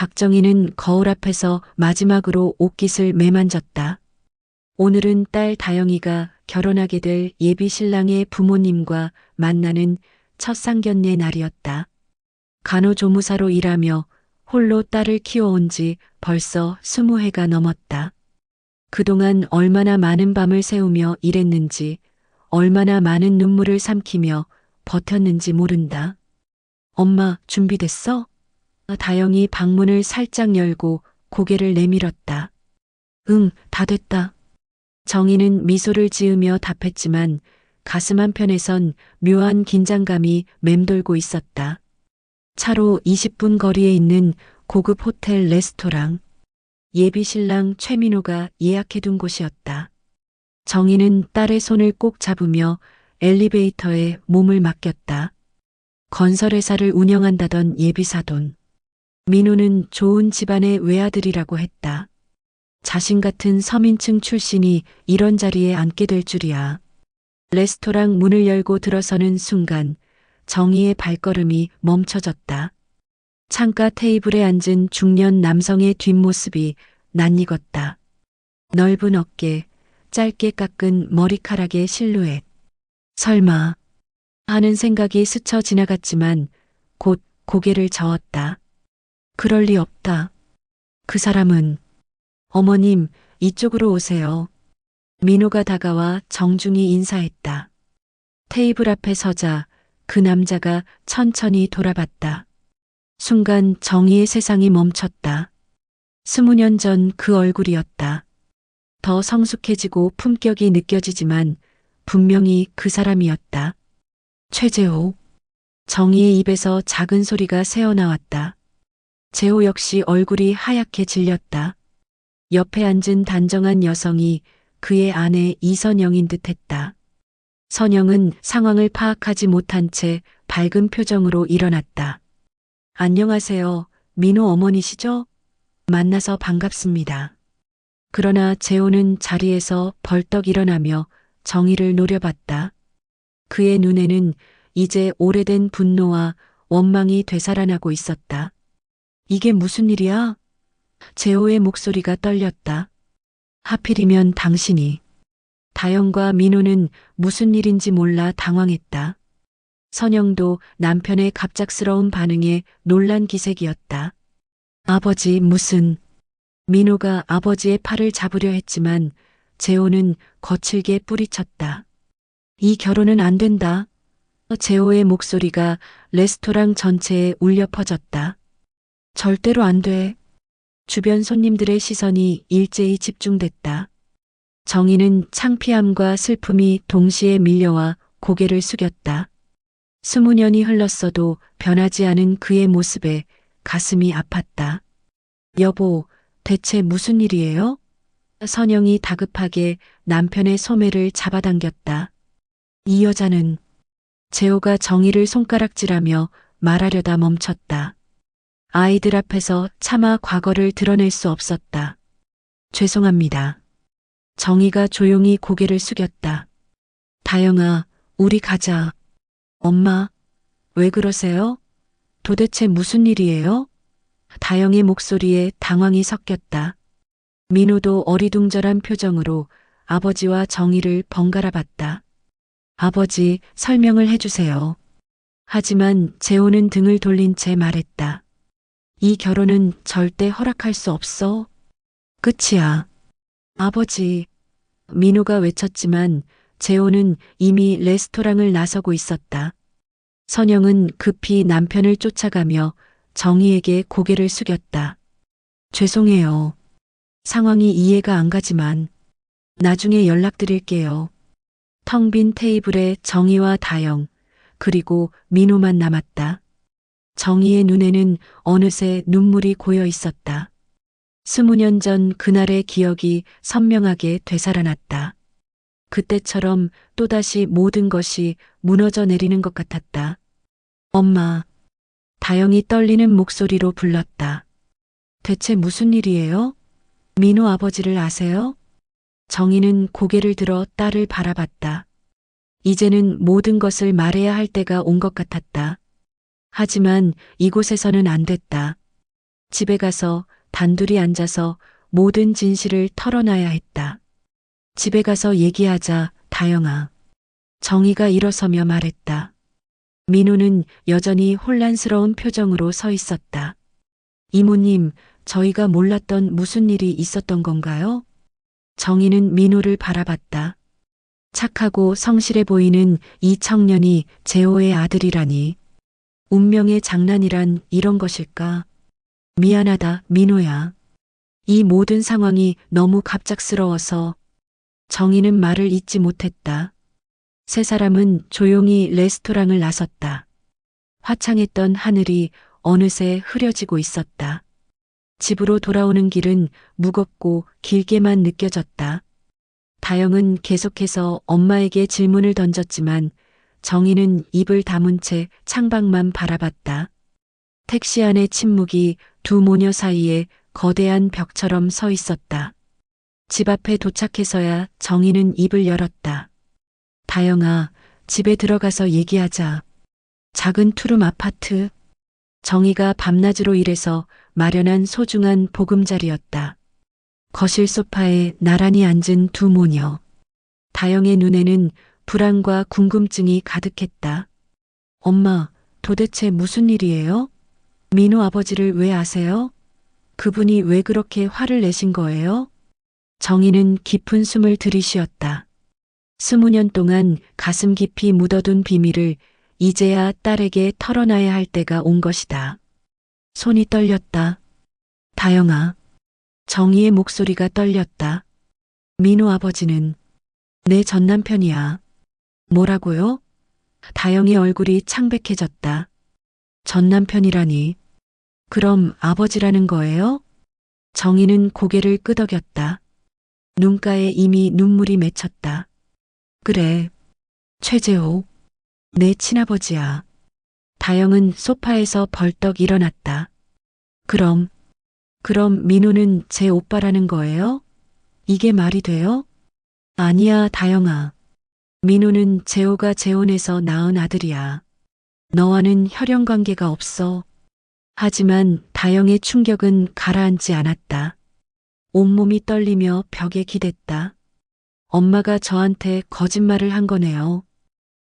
박정희는 거울 앞에서 마지막으로 옷깃을 매만졌다. 오늘은 딸 다영이가 결혼하게 될 예비 신랑의 부모님과 만나는 첫 상견례 날이었다. 간호조무사로 일하며 홀로 딸을 키워온 지 벌써 20해가 넘었다. 그동안 얼마나 많은 밤을 새우며 일했는지, 얼마나 많은 눈물을 삼키며 버텼는지 모른다. 엄마, 준비됐어? 다영이 방문을 살짝 열고 고개를 내밀었다. 응, 다 됐다. 정희는 미소를 지으며 답했지만 가슴 한편에선 묘한 긴장감이 맴돌고 있었다. 차로 20분 거리에 있는 고급 호텔 레스토랑. 예비 신랑 최민호가 예약해둔 곳이었다. 정희는 딸의 손을 꼭 잡으며 엘리베이터에 몸을 맡겼다. 건설회사를 운영한다던 예비사돈. 민호는 좋은 집안의 외아들이라고 했다. 자신 같은 서민층 출신이 이런 자리에 앉게 될 줄이야. 레스토랑 문을 열고 들어서는 순간 정희의 발걸음이 멈춰졌다. 창가 테이블에 앉은 중년 남성의 뒷모습이 낯익었다. 넓은 어깨, 짧게 깎은 머리카락의 실루엣. 설마 하는 생각이 스쳐 지나갔지만 곧 고개를 저었다. 그럴 리 없다. 그 사람은 어머님, 이쪽으로 오세요. 민호가 다가와 정중히 인사했다. 테이블 앞에 서자 그 남자가 천천히 돌아봤다. 순간 정희의 세상이 멈췄다. 20년 전 그 얼굴이었다. 더 성숙해지고 품격이 느껴지지만 분명히 그 사람이었다. 최재호. 정희의 입에서 작은 소리가 새어나왔다. 재호 역시 얼굴이 하얗게 질렸다. 옆에 앉은 단정한 여성이 그의 아내 이선영인 듯했다. 선영은 상황을 파악하지 못한 채 밝은 표정으로 일어났다. 안녕하세요. 민호 어머니시죠? 만나서 반갑습니다. 그러나 재호는 자리에서 벌떡 일어나며 정희를 노려봤다. 그의 눈에는 이제 오래된 분노와 원망이 되살아나고 있었다. 이게 무슨 일이야? 재호의 목소리가 떨렸다. 하필이면 당신이. 다영과 민호는 무슨 일인지 몰라 당황했다. 선영도 남편의 갑작스러운 반응에 놀란 기색이었다. 아버지 무슨. 민호가 아버지의 팔을 잡으려 했지만 재호는 거칠게 뿌리쳤다. 이 결혼은 안 된다. 재호의 목소리가 레스토랑 전체에 울려 퍼졌다. 절대로 안 돼. 주변 손님들의 시선이 일제히 집중됐다. 정희는 창피함과 슬픔이 동시에 밀려와 고개를 숙였다. 20년이 흘렀어도 변하지 않은 그의 모습에 가슴이 아팠다. 여보, 대체 무슨 일이에요? 선영이 다급하게 남편의 소매를 잡아당겼다. 이 여자는. 재호가 정희를 손가락질하며 말하려다 멈췄다. 아이들 앞에서 차마 과거를 드러낼 수 없었다. 죄송합니다. 정희가 조용히 고개를 숙였다. 다영아, 우리 가자. 엄마, 왜 그러세요? 도대체 무슨 일이에요? 다영의 목소리에 당황이 섞였다. 민호도 어리둥절한 표정으로 아버지와 정희를 번갈아 봤다. 아버지, 설명을 해주세요. 하지만 재호는 등을 돌린 채 말했다. 이 결혼은 절대 허락할 수 없어. 끝이야. 아버지. 민호가 외쳤지만 재호는 이미 레스토랑을 나서고 있었다. 선영은 급히 남편을 쫓아가며 정희에게 고개를 숙였다. 죄송해요. 상황이 이해가 안 가지만 나중에 연락드릴게요. 텅 빈 테이블에 정희와 다영, 그리고 민호만 남았다. 정희의 눈에는 어느새 눈물이 고여 있었다. 20년 전 그날의 기억이 선명하게 되살아났다. 그때처럼 또다시 모든 것이 무너져 내리는 것 같았다. 엄마. 다영이 떨리는 목소리로 불렀다. 대체 무슨 일이에요? 민호 아버지를 아세요? 정희는 고개를 들어 딸을 바라봤다. 이제는 모든 것을 말해야 할 때가 온 것 같았다. 하지만 이곳에서는 안 됐다. 집에 가서 단둘이 앉아서 모든 진실을 털어놔야 했다. 집에 가서 얘기하자, 다영아. 정희가 일어서며 말했다. 민호는 여전히 혼란스러운 표정으로 서 있었다. 이모님, 저희가 몰랐던 무슨 일이 있었던 건가요? 정희는 민호를 바라봤다. 착하고 성실해 보이는 이 청년이 재호의 아들이라니. 운명의 장난이란 이런 것일까? 미안하다, 민호야. 이 모든 상황이 너무 갑작스러워서. 정희는 말을 잇지 못했다. 세 사람은 조용히 레스토랑을 나섰다. 화창했던 하늘이 어느새 흐려지고 있었다. 집으로 돌아오는 길은 무겁고 길게만 느껴졌다. 다영은 계속해서 엄마에게 질문을 던졌지만 정희는 입을 다문 채 창밖만 바라봤다. 택시 안의 침묵이 두 모녀 사이에 거대한 벽처럼 서 있었다. 집 앞에 도착해서야 정희는 입을 열었다. 다영아, 집에 들어가서 얘기하자. 작은 투룸 아파트. 정희가 밤낮으로 일해서 마련한 소중한 보금자리였다. 거실 소파에 나란히 앉은 두 모녀. 다영의 눈에는 불안과 궁금증이 가득했다. 엄마, 도대체 무슨 일이에요? 민호 아버지를 왜 아세요? 그분이 왜 그렇게 화를 내신 거예요? 정희는 깊은 숨을 들이쉬었다. 20년 동안 가슴 깊이 묻어둔 비밀을 이제야 딸에게 털어놔야 할 때가 온 것이다. 손이 떨렸다. 다영아. 정희의 목소리가 떨렸다. 민호 아버지는 내 전남편이야. 뭐라고요? 다영의 얼굴이 창백해졌다. 전남편이라니. 그럼 아버지라는 거예요? 정희는 고개를 끄덕였다. 눈가에 이미 눈물이 맺혔다. 그래. 최재호. 내 친아버지야. 다영은 소파에서 벌떡 일어났다. 그럼 민호는 제 오빠라는 거예요? 이게 말이 돼요? 아니야, 다영아. 민호는 재호가 재혼해서 낳은 아들이야. 너와는 혈연 관계가 없어. 하지만 다영의 충격은 가라앉지 않았다. 온몸이 떨리며 벽에 기댔다. 엄마가 저한테 거짓말을 한 거네요.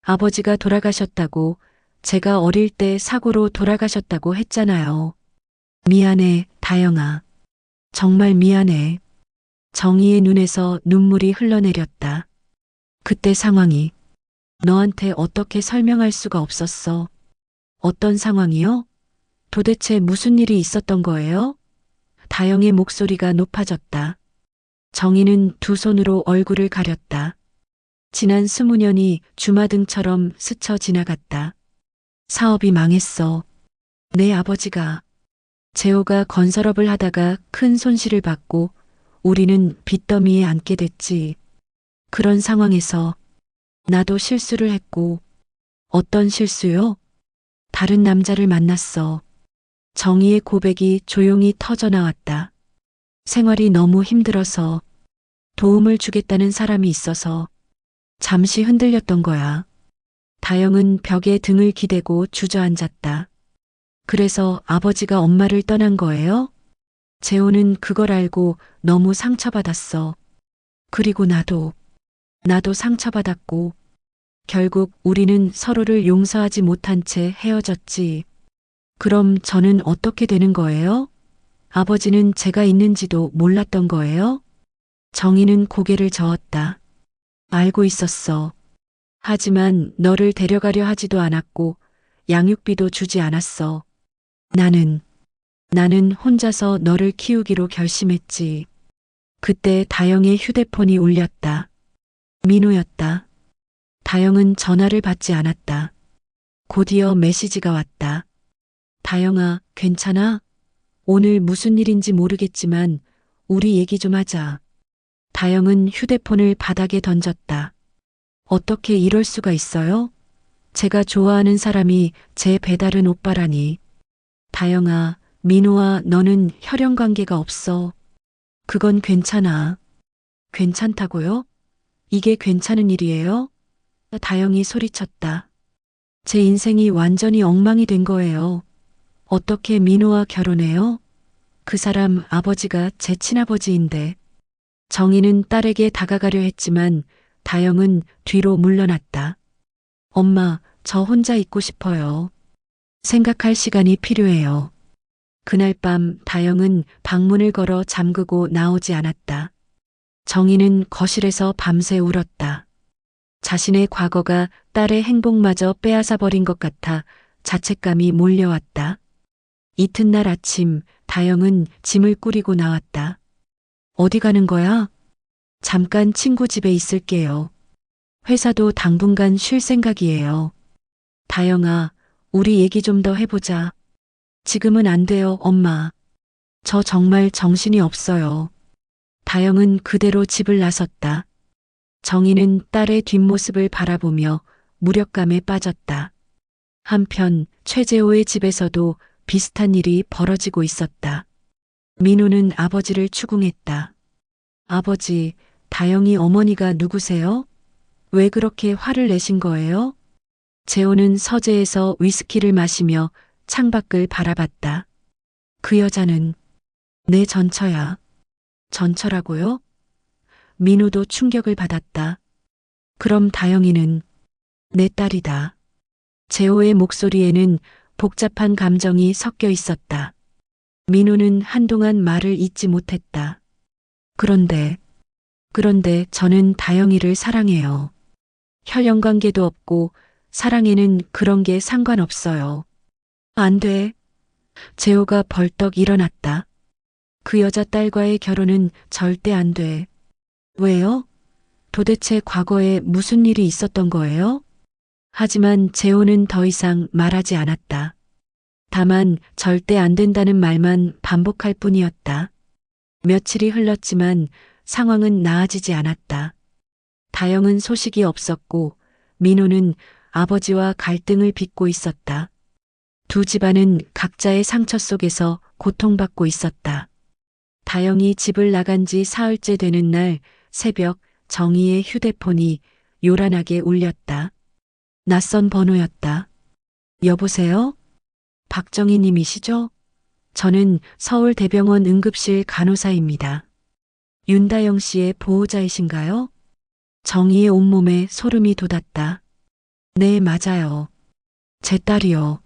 아버지가 돌아가셨다고, 제가 어릴 때 사고로 돌아가셨다고 했잖아요. 미안해, 다영아. 정말 미안해. 정희의 눈에서 눈물이 흘러내렸다. 그때 상황이 너한테 어떻게 설명할 수가 없었어. 어떤 상황이요? 도대체 무슨 일이 있었던 거예요? 다영의 목소리가 높아졌다. 정희는 두 손으로 얼굴을 가렸다. 지난 20년이 주마등처럼 스쳐 지나갔다. 사업이 망했어. 내 아버지가. 재호가 건설업을 하다가 큰 손실을 받고 우리는 빚더미에 앉게 됐지. 그런 상황에서 나도 실수를 했고. 어떤 실수요? 다른 남자를 만났어. 정희의 고백이 조용히 터져나왔다. 생활이 너무 힘들어서 도움을 주겠다는 사람이 있어서 잠시 흔들렸던 거야. 다영은 벽에 등을 기대고 주저앉았다. 그래서 아버지가 엄마를 떠난 거예요? 재호는 그걸 알고 너무 상처받았어. 그리고 나도 상처받았고, 결국 우리는 서로를 용서하지 못한 채 헤어졌지. 그럼 저는 어떻게 되는 거예요? 아버지는 제가 있는지도 몰랐던 거예요? 정희는 고개를 저었다. 알고 있었어. 하지만 너를 데려가려 하지도 않았고 양육비도 주지 않았어. 나는 혼자서 너를 키우기로 결심했지. 그때 다영의 휴대폰이 울렸다. 민호였다. 다영은 전화를 받지 않았다. 곧이어 메시지가 왔다. 다영아, 괜찮아? 오늘 무슨 일인지 모르겠지만 우리 얘기 좀 하자. 다영은 휴대폰을 바닥에 던졌다. 어떻게 이럴 수가 있어요? 제가 좋아하는 사람이 제 배다른 오빠라니. 다영아, 민호와 너는 혈연 관계가 없어. 그건 괜찮아. 괜찮다고요? 이게 괜찮은 일이에요? 다영이 소리쳤다. 제 인생이 완전히 엉망이 된 거예요. 어떻게 민호와 결혼해요? 그 사람 아버지가 제 친아버지인데. 정희는 딸에게 다가가려 했지만 다영은 뒤로 물러났다. 엄마, 저 혼자 있고 싶어요. 생각할 시간이 필요해요. 그날 밤 다영은 방문을 걸어 잠그고 나오지 않았다. 정희는 거실에서 밤새 울었다. 자신의 과거가 딸의 행복마저 빼앗아 버린 것 같아 자책감이 몰려왔다. 이튿날 아침 다영은 짐을 꾸리고 나왔다. 어디 가는 거야? 잠깐 친구 집에 있을게요. 회사도 당분간 쉴 생각이에요. 다영아, 우리 얘기 좀 더 해보자. 지금은 안 돼요, 엄마. 저 정말 정신이 없어요. 다영은 그대로 집을 나섰다. 정희는 딸의 뒷모습을 바라보며 무력감에 빠졌다. 한편 최재호의 집에서도 비슷한 일이 벌어지고 있었다. 민호는 아버지를 추궁했다. 아버지, 다영이 어머니가 누구세요? 왜 그렇게 화를 내신 거예요? 재호는 서재에서 위스키를 마시며 창밖을 바라봤다. 그 여자는 내 전처야. 전처라고요? 민호도 충격을 받았다. 그럼 다영이는 내 딸이다. 재호의 목소리에는 복잡한 감정이 섞여 있었다. 민호는 한동안 말을 잇지 못했다. 그런데 저는 다영이를 사랑해요. 혈연 관계도 없고 사랑에는 그런 게 상관없어요. 안 돼. 재호가 벌떡 일어났다. 그 여자 딸과의 결혼은 절대 안 돼. 왜요? 도대체 과거에 무슨 일이 있었던 거예요? 하지만 재호는 더 이상 말하지 않았다. 다만 절대 안 된다는 말만 반복할 뿐이었다. 며칠이 흘렀지만 상황은 나아지지 않았다. 다영은 소식이 없었고 민호는 아버지와 갈등을 빚고 있었다. 두 집안은 각자의 상처 속에서 고통받고 있었다. 다영이 집을 나간 지 사흘째 되는 날 새벽 정희의 휴대폰이 요란하게 울렸다. 낯선 번호였다. 여보세요? 박정희 님이시죠? 저는 서울대병원 응급실 간호사입니다. 윤다영 씨의 보호자이신가요? 정희의 온몸에 소름이 돋았다. 네, 맞아요. 제 딸이요.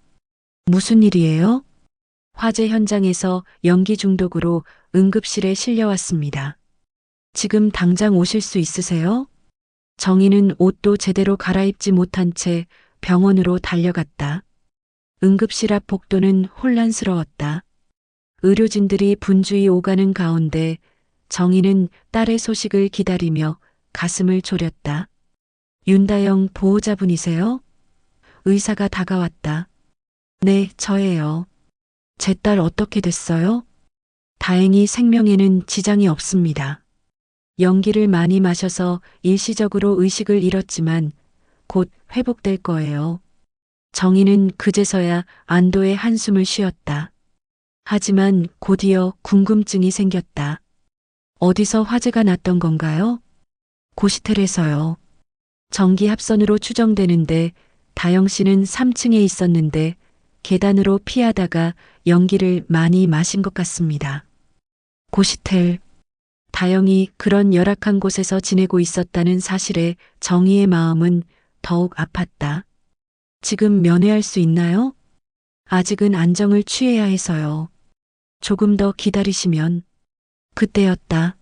무슨 일이에요? 화재 현장에서 연기 중독으로 응급실에 실려왔습니다. 지금 당장 오실 수 있으세요? 정희는 옷도 제대로 갈아입지 못한 채 병원으로 달려갔다. 응급실 앞 복도는 혼란스러웠다. 의료진들이 분주히 오가는 가운데 정희는 딸의 소식을 기다리며 가슴을 졸였다. 윤다영 보호자분이세요? 의사가 다가왔다. 네, 저예요. 제 딸 어떻게 됐어요? 다행히 생명에는 지장이 없습니다. 연기를 많이 마셔서 일시적으로 의식을 잃었지만 곧 회복될 거예요. 정희는 그제서야 안도의 한숨을 쉬었다. 하지만 곧이어 궁금증이 생겼다. 어디서 화재가 났던 건가요? 고시텔에서요. 전기 합선으로 추정되는데 다영 씨는 3층에 있었는데 계단으로 피하다가 연기를 많이 마신 것 같습니다. 고시텔. 다영이 그런 열악한 곳에서 지내고 있었다는 사실에 정희의 마음은 더욱 아팠다. 지금 면회할 수 있나요? 아직은 안정을 취해야 해서요. 조금 더 기다리시면. 그때였다.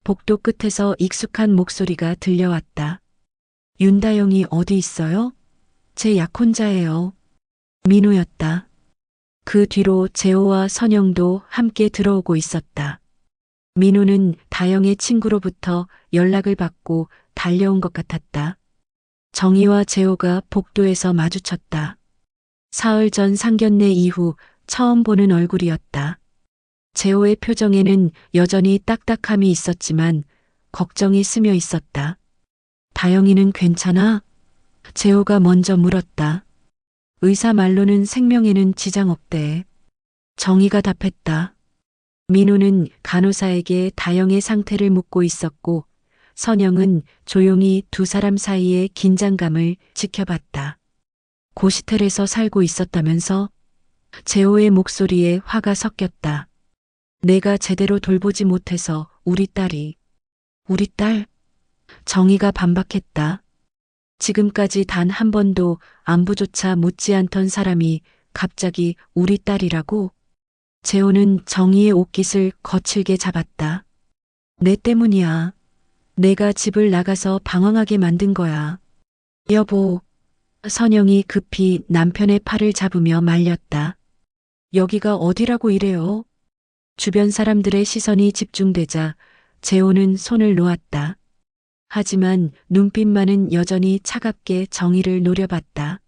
복도 끝에서 익숙한 목소리가 들려왔다. 윤다영이 어디 있어요? 제 약혼자예요. 민호였다. 그 뒤로 재호와 선영도 함께 들어오고 있었다. 민호는 다영의 친구로부터 연락을 받고 달려온 것 같았다. 정희와 재호가 복도에서 마주쳤다. 사흘 전 상견례 이후 처음 보는 얼굴이었다. 재호의 표정에는 여전히 딱딱함이 있었지만 걱정이 스며 있었다. 다영이는 괜찮아? 재호가 먼저 물었다. 의사 말로는 생명에는 지장 없대. 정희가 답했다. 민호는 간호사에게 다영의 상태를 묻고 있었고 선영은 조용히 두 사람 사이의 긴장감을 지켜봤다. 고시텔에서 살고 있었다면서? 재호의 목소리에 화가 섞였다. 내가 제대로 돌보지 못해서 우리 딸? 정희가 반박했다. 지금까지 단 한 번도 안부조차 묻지 않던 사람이 갑자기 우리 딸이라고? 재호는 정희의 옷깃을 거칠게 잡았다. 내 때문이야. 내가 집을 나가서 방황하게 만든 거야. 여보, 선영이 급히 남편의 팔을 잡으며 말렸다. 여기가 어디라고 이래요? 주변 사람들의 시선이 집중되자 재호는 손을 놓았다. 하지만 눈빛만은 여전히 차갑게 정희를 노려봤다.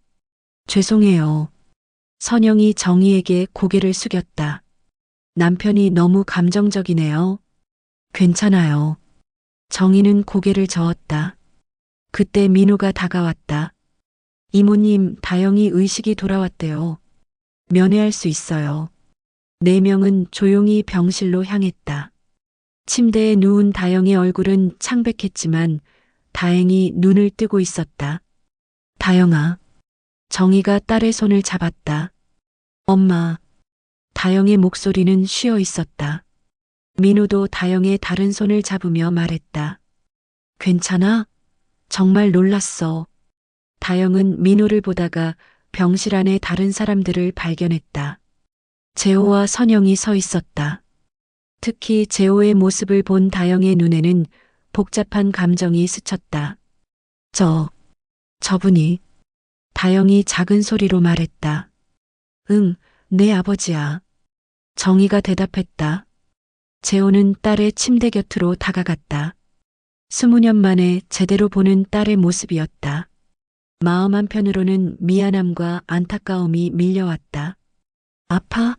죄송해요. 선영이 정희에게 고개를 숙였다. 남편이 너무 감정적이네요. 괜찮아요. 정희는 고개를 저었다. 그때 민호가 다가왔다. 이모님, 다영이 의식이 돌아왔대요. 면회할 수 있어요. 네 명은 조용히 병실로 향했다. 침대에 누운 다영의 얼굴은 창백했지만 다행히 눈을 뜨고 있었다. 다영아. 정희가 딸의 손을 잡았다. 엄마. 다영의 목소리는 쉬어 있었다. 민호도 다영의 다른 손을 잡으며 말했다. 괜찮아? 정말 놀랐어. 다영은 민호를 보다가 병실 안에 다른 사람들을 발견했다. 재호와 선영이 서 있었다. 특히 재호의 모습을 본 다영의 눈에는 복잡한 감정이 스쳤다. 저분이. 다영이 작은 소리로 말했다. 응, 내 아버지야. 정희가 대답했다. 재호는 딸의 침대 곁으로 다가갔다. 20년 만에 제대로 보는 딸의 모습이었다. 마음 한편으로는 미안함과 안타까움이 밀려왔다. 아파?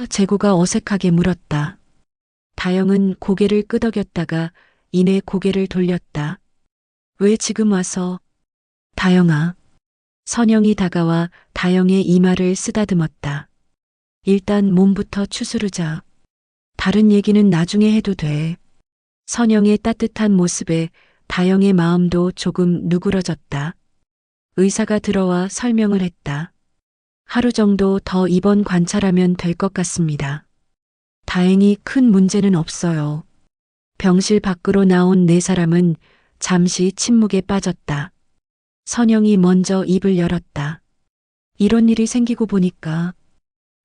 재호가 어색하게 물었다. 다영은 고개를 끄덕였다가 이내 고개를 돌렸다. 왜 지금 와서? 다영아. 선영이 다가와 다영의 이마를 쓰다듬었다. 일단 몸부터 추스르자. 다른 얘기는 나중에 해도 돼. 선영의 따뜻한 모습에 다영의 마음도 조금 누그러졌다. 의사가 들어와 설명을 했다. 하루 정도 더 입원 관찰하면 될 것 같습니다. 다행히 큰 문제는 없어요. 병실 밖으로 나온 네 사람은 잠시 침묵에 빠졌다. 선영이 먼저 입을 열었다. 이런 일이 생기고 보니까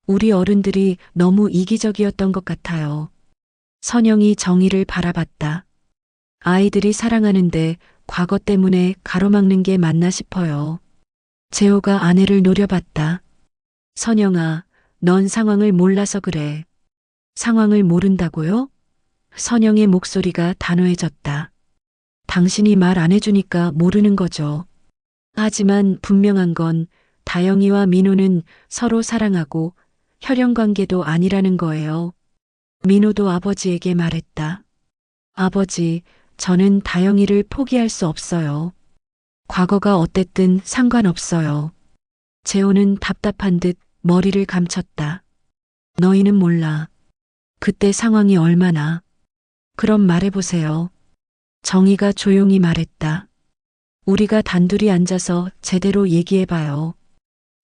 우리 어른들이 너무 이기적이었던 것 같아요. 선영이 정희를 바라봤다. 아이들이 사랑하는데 과거 때문에 가로막는 게 맞나 싶어요. 재호가 아내를 노려봤다. 선영아, 넌 상황을 몰라서 그래. 상황을 모른다고요? 선영의 목소리가 단호해졌다. 당신이 말 안 해주니까 모르는 거죠. 하지만 분명한 건 다영이와 민호는 서로 사랑하고 혈연 관계도 아니라는 거예요. 민호도 아버지에게 말했다. 아버지, 저는 다영이를 포기할 수 없어요. 과거가 어땠든 상관없어요. 재호는 답답한 듯 머리를 감췄다. 너희는 몰라. 그때 상황이 얼마나. 그럼 말해보세요. 정희가 조용히 말했다. 우리가 단둘이 앉아서 제대로 얘기해봐요.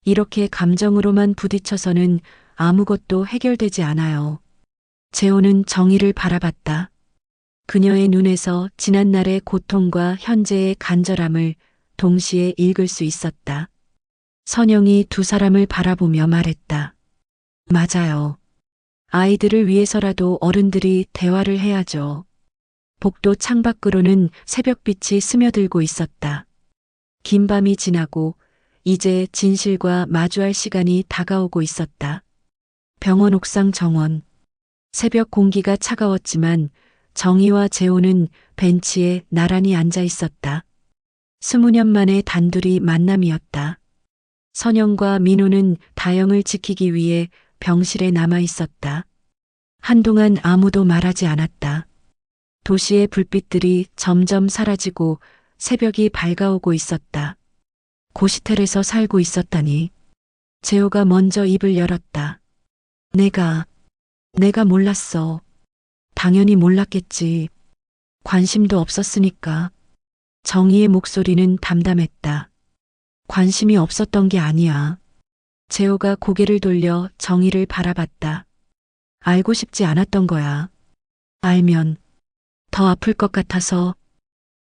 이렇게 감정으로만 부딪혀서는 아무것도 해결되지 않아요. 재호는 정희를 바라봤다. 그녀의 눈에서 지난날의 고통과 현재의 간절함을 동시에 읽을 수 있었다. 선영이 두 사람을 바라보며 말했다. 맞아요. 아이들을 위해서라도 어른들이 대화를 해야죠. 복도 창밖으로는 새벽빛이 스며들고 있었다. 긴 밤이 지나고 이제 진실과 마주할 시간이 다가오고 있었다. 병원 옥상 정원. 새벽 공기가 차가웠지만 정희와 재호는 벤치에 나란히 앉아 있었다. 20년 만에 단둘이 만남이었다. 선영과 민호는 다영을 지키기 위해 병실에 남아 있었다. 한동안 아무도 말하지 않았다. 도시의 불빛들이 점점 사라지고 새벽이 밝아오고 있었다. 고시텔에서 살고 있었다니. 재호가 먼저 입을 열었다. 내가 몰랐어. 당연히 몰랐겠지. 관심도 없었으니까. 정희의 목소리는 담담했다. 관심이 없었던 게 아니야. 재호가 고개를 돌려 정희를 바라봤다. 알고 싶지 않았던 거야. 알면 더 아플 것 같아서.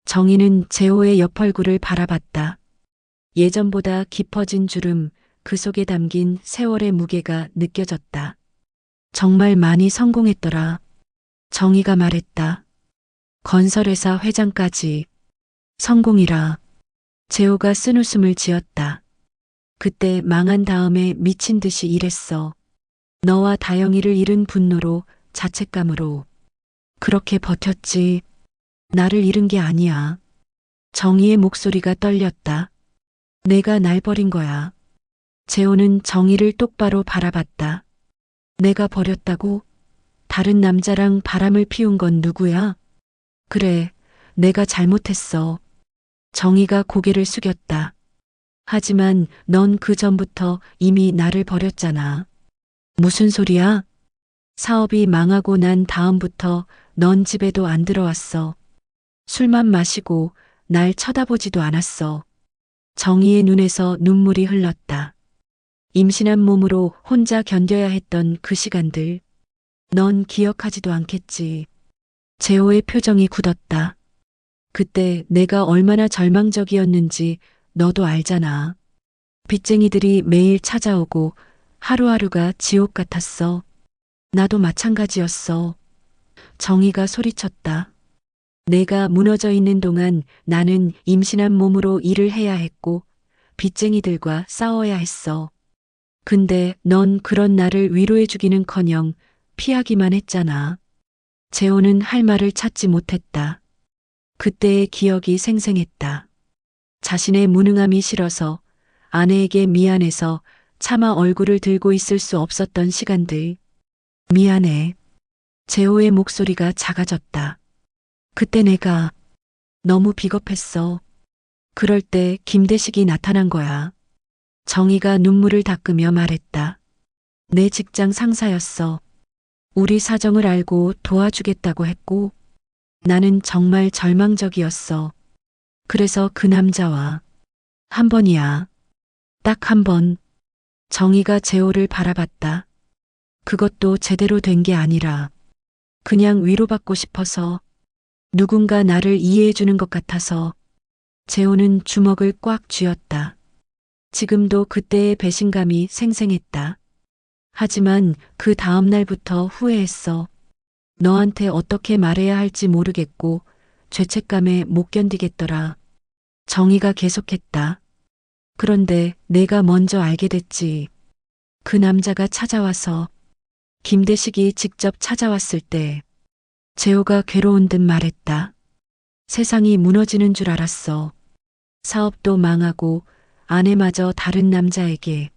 정희는 재호의 옆 얼굴을 바라봤다. 예전보다 깊어진 주름, 그 속에 담긴 세월의 무게가 느껴졌다. 정말 많이 성공했더라. 정희가 말했다. 건설회사 회장까지. 성공이라. 재호가 쓴웃음을 지었다. 그때 망한 다음에 미친 듯이 일했어. 너와 다영이를 잃은 분노로, 자책감으로. 그렇게 버텼지. 나를 잃은 게 아니야. 정희의 목소리가 떨렸다. 내가 날 버린 거야. 재호는 정희를 똑바로 바라봤다. 내가 버렸다고? 다른 남자랑 바람을 피운 건 누구야? 그래, 내가 잘못했어. 정희가 고개를 숙였다. 하지만 넌 그 전부터 이미 나를 버렸잖아. 무슨 소리야? 사업이 망하고 난 다음부터 넌 집에도 안 들어왔어. 술만 마시고 날 쳐다보지도 않았어. 정희의 눈에서 눈물이 흘렀다. 임신한 몸으로 혼자 견뎌야 했던 그 시간들. 넌 기억하지도 않겠지. 재호의 표정이 굳었다. 그때 내가 얼마나 절망적이었는지 너도 알잖아. 빚쟁이들이 매일 찾아오고 하루하루가 지옥 같았어. 나도 마찬가지였어. 정희가 소리쳤다. 내가 무너져 있는 동안 나는 임신한 몸으로 일을 해야 했고 빚쟁이들과 싸워야 했어. 근데 넌 그런 나를 위로해주기는커녕 피하기만 했잖아. 재호는 할 말을 찾지 못했다. 그때의 기억이 생생했다. 자신의 무능함이 싫어서, 아내에게 미안해서 차마 얼굴을 들고 있을 수 없었던 시간들. 미안해. 재호의 목소리가 작아졌다. 그때 내가 너무 비겁했어. 그럴 때 김대식이 나타난 거야. 정희가 눈물을 닦으며 말했다. 내 직장 상사였어. 우리 사정을 알고 도와주겠다고 했고, 나는 정말 절망적이었어. 그래서 그 남자와 한 번이야. 딱 한 번. 정희가 재호를 바라봤다. 그것도 제대로 된 게 아니라 그냥 위로받고 싶어서, 누군가 나를 이해해주는 것 같아서. 재호는 주먹을 꽉 쥐었다. 지금도 그때의 배신감이 생생했다. 하지만 그 다음 날부터 후회했어. 너한테 어떻게 말해야 할지 모르겠고 죄책감에 못 견디겠더라. 정희가 계속했다. 그런데 내가 먼저 알게 됐지. 그 남자가 찾아와서, 김대식이 직접 찾아왔을 때. 재호가 괴로운 듯 말했다. 세상이 무너지는 줄 알았어. 사업도 망하고 아내마저 다른 남자에게.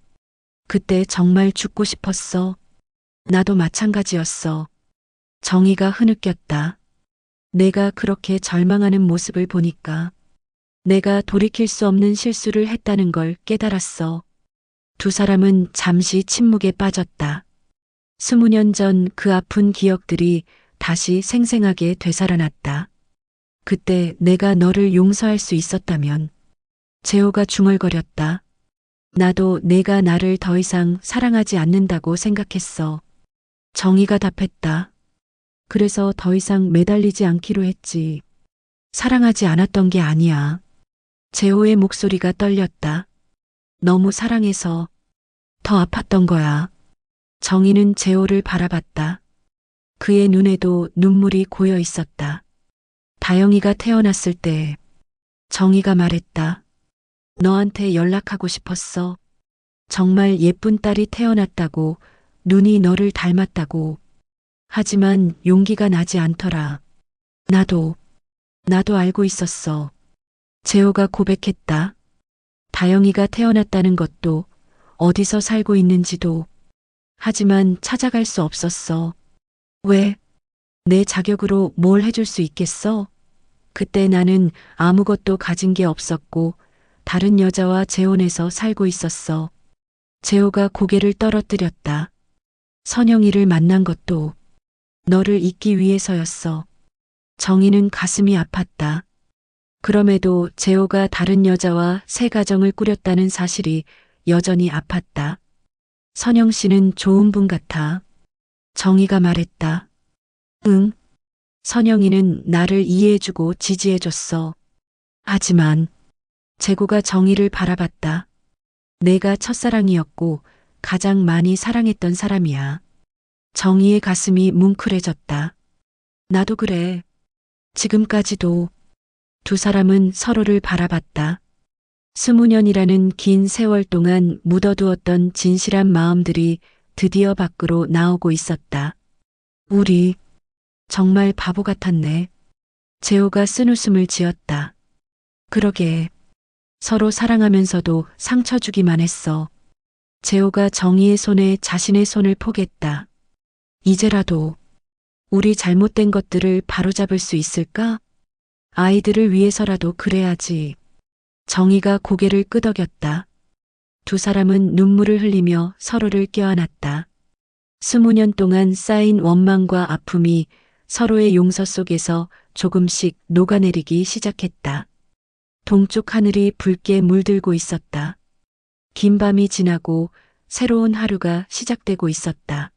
그때 정말 죽고 싶었어. 나도 마찬가지였어. 정희가 흐느꼈다. 내가 그렇게 절망하는 모습을 보니까 내가 돌이킬 수 없는 실수를 했다는 걸 깨달았어. 두 사람은 잠시 침묵에 빠졌다. 20년 전 그 아픈 기억들이 다시 생생하게 되살아났다. 그때 내가 너를 용서할 수 있었다면. 재호가 중얼거렸다. 나도 내가 나를 더 이상 사랑하지 않는다고 생각했어. 정희가 답했다. 그래서 더 이상 매달리지 않기로 했지. 사랑하지 않았던 게 아니야. 재호의 목소리가 떨렸다. 너무 사랑해서 더 아팠던 거야. 정희는 재호를 바라봤다. 그의 눈에도 눈물이 고여 있었다. 다영이가 태어났을 때 정희가 말했다. 너한테 연락하고 싶었어. 정말 예쁜 딸이 태어났다고, 눈이 너를 닮았다고. 하지만 용기가 나지 않더라. 나도 알고 있었어. 재호가 고백했다. 다영이가 태어났다는 것도, 어디서 살고 있는지도. 하지만 찾아갈 수 없었어. 왜? 내 자격으로 뭘 해줄 수 있겠어? 그때 나는 아무것도 가진 게 없었고 다른 여자와 재혼해서 살고 있었어. 재호가 고개를 떨어뜨렸다. 선영이를 만난 것도 너를 잊기 위해서였어. 정희는 가슴이 아팠다. 그럼에도 재호가 다른 여자와 새 가정을 꾸렸다는 사실이 여전히 아팠다. 선영 씨는 좋은 분 같아. 정희가 말했다. 응. 선영이는 나를 이해해주고 지지해줬어. 하지만 재고가 정희를 바라봤다. 내가 첫사랑이었고 가장 많이 사랑했던 사람이야. 정희의 가슴이 뭉클해졌다. 나도 그래. 지금까지도. 두 사람은 서로를 바라봤다. 20년이라는 긴 세월 동안 묻어두었던 진실한 마음들이 드디어 밖으로 나오고 있었다. 우리 정말 바보 같았네. 재호가 쓴웃음을 지었다. 그러게. 서로 사랑하면서도 상처 주기만 했어. 재호가 정희의 손에 자신의 손을 포겠다. 이제라도 우리 잘못된 것들을 바로잡을 수 있을까? 아이들을 위해서라도 그래야지. 정희가 고개를 끄덕였다. 두 사람은 눈물을 흘리며 서로를 껴안았다. 20년 동안 쌓인 원망과 아픔이 서로의 용서 속에서 조금씩 녹아내리기 시작했다. 동쪽 하늘이 붉게 물들고 있었다. 긴 밤이 지나고 새로운 하루가 시작되고 있었다.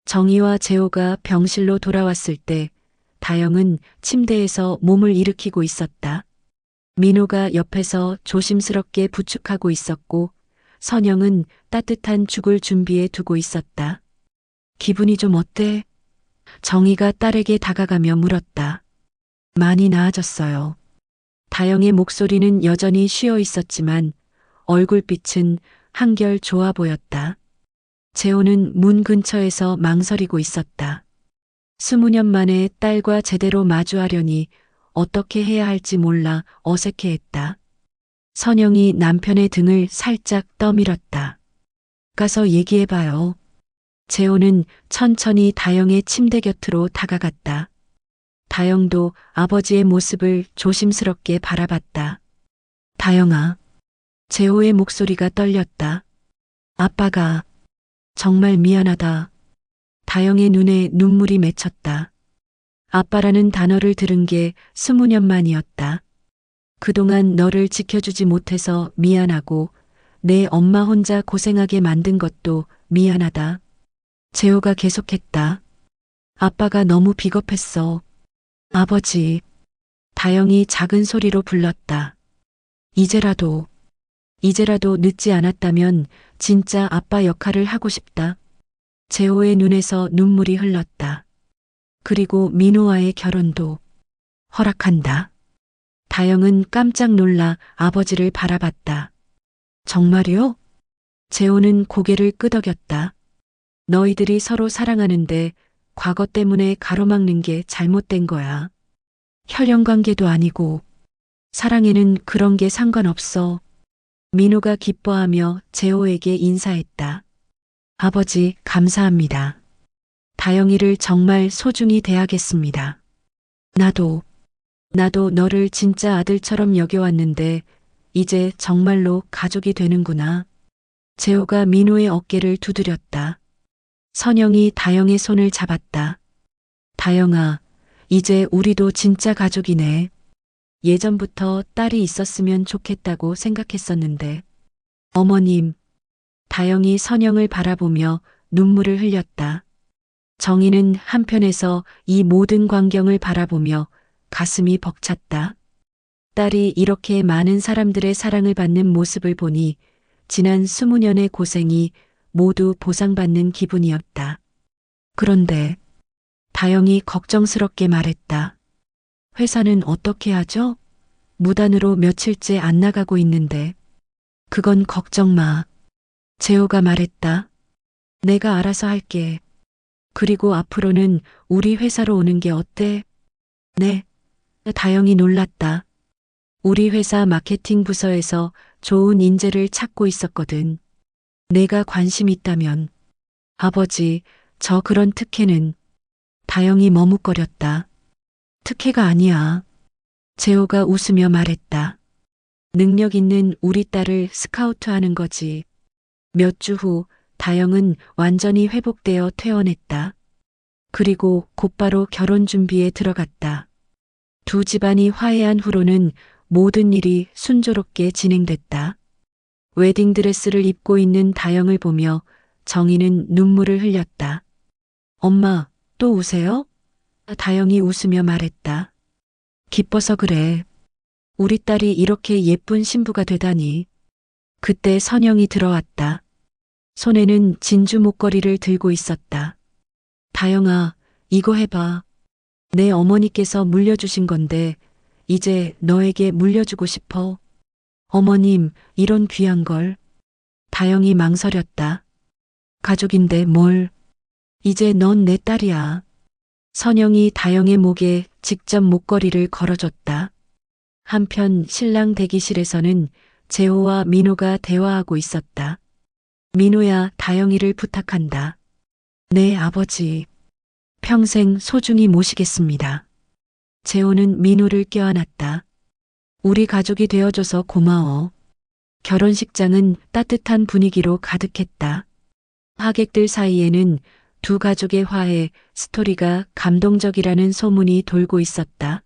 정희와 재호가 병실로 돌아왔을 때 다영은 침대에서 몸을 일으키고 있었다. 민호가 옆에서 조심스럽게 부축하고 있었고 선영은 따뜻한 죽을 준비해 두고 있었다. 기분이 좀 어때? 정희가 딸에게 다가가며 물었다. 많이 나아졌어요. 다영의 목소리는 여전히 쉬어 있었지만 얼굴빛은 한결 좋아 보였다. 재호는 문 근처에서 망설이고 있었다. 20년 만에 딸과 제대로 마주하려니 어떻게 해야 할지 몰라 어색해했다. 선영이 남편의 등을 살짝 떠밀었다. 가서 얘기해봐요. 재호는 천천히 다영의 침대 곁으로 다가갔다. 다영도 아버지의 모습을 조심스럽게 바라봤다. 다영아. 재호의 목소리가 떨렸다. 아빠가 정말 미안하다. 다영의 눈에 눈물이 맺혔다. 아빠라는 단어를 들은 게 20년 만이었다. 그동안 너를 지켜주지 못해서 미안하고 내 엄마 혼자 고생하게 만든 것도 미안하다. 재호가 계속했다. 아빠가 너무 비겁했어. 아버지. 다영이 작은 소리로 불렀다. 이제라도 늦지 않았다면 진짜 아빠 역할을 하고 싶다. 재호의 눈에서 눈물이 흘렀다. 그리고 민호와의 결혼도 허락한다. 다영은 깜짝 놀라 아버지를 바라봤다. 정말요? 재호는 고개를 끄덕였다. 너희들이 서로 사랑하는데 과거 때문에 가로막는 게 잘못된 거야. 혈연 관계도 아니고 사랑에는 그런 게 상관없어. 민호가 기뻐하며 재호에게 인사했다. 아버지, 감사합니다. 다영이를 정말 소중히 대하겠습니다. 나도 너를 진짜 아들처럼 여겨왔는데 이제 정말로 가족이 되는구나. 재호가 민호의 어깨를 두드렸다. 선영이 다영의 손을 잡았다. 다영아, 이제 우리도 진짜 가족이네. 예전부터 딸이 있었으면 좋겠다고 생각했었는데. 어머님. 다영이 선영을 바라보며 눈물을 흘렸다. 정희는 한편에서 이 모든 광경을 바라보며 가슴이 벅찼다. 딸이 이렇게 많은 사람들의 사랑을 받는 모습을 보니 지난 20년의 고생이 모두 보상받는 기분이었다. 그런데 다영이 걱정스럽게 말했다. 회사는 어떻게 하죠? 무단으로 며칠째 안 나가고 있는데. 그건 걱정 마. 재호가 말했다. 내가 알아서 할게. 그리고 앞으로는 우리 회사로 오는 게 어때? 네. 다영이 놀랐다. 우리 회사 마케팅 부서에서 좋은 인재를 찾고 있었거든. 내가 관심 있다면. 아버지, 저 그런 특혜는. 다영이 머뭇거렸다. 특혜가 아니야. 재호가 웃으며 말했다. 능력 있는 우리 딸을 스카우트하는 거지. 몇 주 후 다영은 완전히 회복되어 퇴원했다. 그리고 곧바로 결혼 준비에 들어갔다. 두 집안이 화해한 후로는 모든 일이 순조롭게 진행됐다. 웨딩드레스를 입고 있는 다영을 보며 정희는 눈물을 흘렸다. 엄마, 또 우세요? 다영이 웃으며 말했다. 기뻐서 그래. 우리 딸이 이렇게 예쁜 신부가 되다니. 그때 선영이 들어왔다. 손에는 진주 목걸이를 들고 있었다. 다영아, 이거 해봐. 내 어머니께서 물려주신 건데, 이제 너에게 물려주고 싶어. 어머님, 이런 귀한 걸. 다영이 망설였다. 가족인데 뭘. 이제 넌 내 딸이야. 선영이 다영의 목에 직접 목걸이를 걸어줬다. 한편 신랑 대기실에서는 재호와 민호가 대화하고 있었다. 민호야, 다영이를 부탁한다. 네, 아버지. 평생 소중히 모시겠습니다. 재호는 민호를 껴안았다. 우리 가족이 되어줘서 고마워. 결혼식장은 따뜻한 분위기로 가득했다. 하객들 사이에는 두 가족의 화해 스토리가 감동적이라는 소문이 돌고 있었다.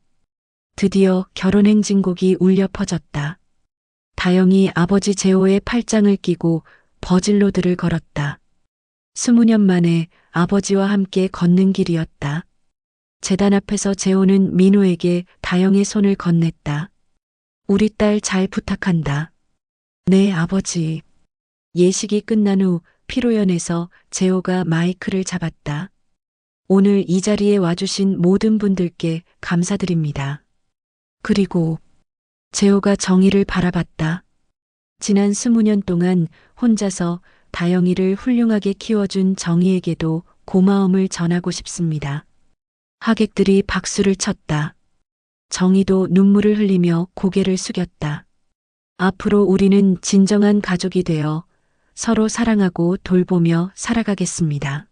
드디어 결혼행진곡이 울려 퍼졌다. 다영이 아버지 재호의 팔짱을 끼고 버질로드를 걸었다. 20년 만에 아버지와 함께 걷는 길이었다. 제단 앞에서 재호는 민호에게 다영의 손을 건넸다. 우리 딸 잘 부탁한다. 네, 아버지. 예식이 끝난 후 피로연에서 재호가 마이크를 잡았다. 오늘 이 자리에 와주신 모든 분들께 감사드립니다. 그리고 재호가 정희를 바라봤다. 지난 20년 동안 혼자서 다영이를 훌륭하게 키워준 정희에게도 고마움을 전하고 싶습니다. 하객들이 박수를 쳤다. 정희도 눈물을 흘리며 고개를 숙였다. 앞으로 우리는 진정한 가족이 되어 서로 사랑하고 돌보며 살아가겠습니다.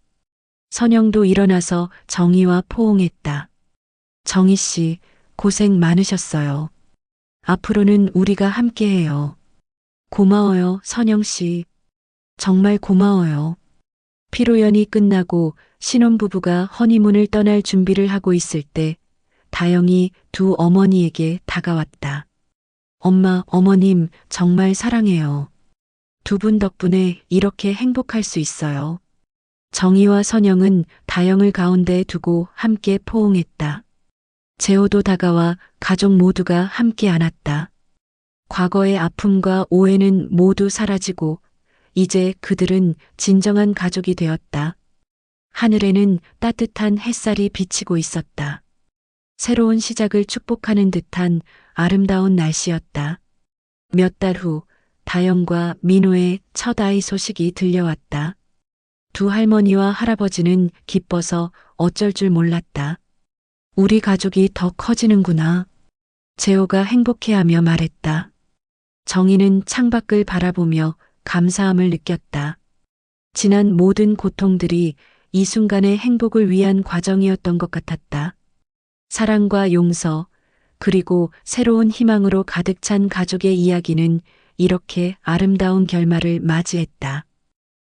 선영도 일어나서 정희와 포옹했다. 정희 씨, 고생 많으셨어요. 앞으로는 우리가 함께해요. 고마워요, 선영 씨. 정말 고마워요. 피로연이 끝나고 신혼부부가 허니문을 떠날 준비를 하고 있을 때 다영이 두 어머니에게 다가왔다. 엄마, 어머님, 정말 사랑해요. 두 분 덕분에 이렇게 행복할 수 있어요. 정희와 선영은 다영을 가운데에 두고 함께 포옹했다. 재호도 다가와 가족 모두가 함께 안았다. 과거의 아픔과 오해는 모두 사라지고 이제 그들은 진정한 가족이 되었다. 하늘에는 따뜻한 햇살이 비치고 있었다. 새로운 시작을 축복하는 듯한 아름다운 날씨였다. 몇 달 후 다영과 민호의 첫 아이 소식이 들려왔다. 두 할머니와 할아버지는 기뻐서 어쩔 줄 몰랐다. 우리 가족이 더 커지는구나. 재호가 행복해하며 말했다. 정희는 창밖을 바라보며 감사함을 느꼈다. 지난 모든 고통들이 이 순간의 행복을 위한 과정이었던 것 같았다. 사랑과 용서, 그리고 새로운 희망으로 가득 찬 가족의 이야기는 이렇게 아름다운 결말을 맞이했다.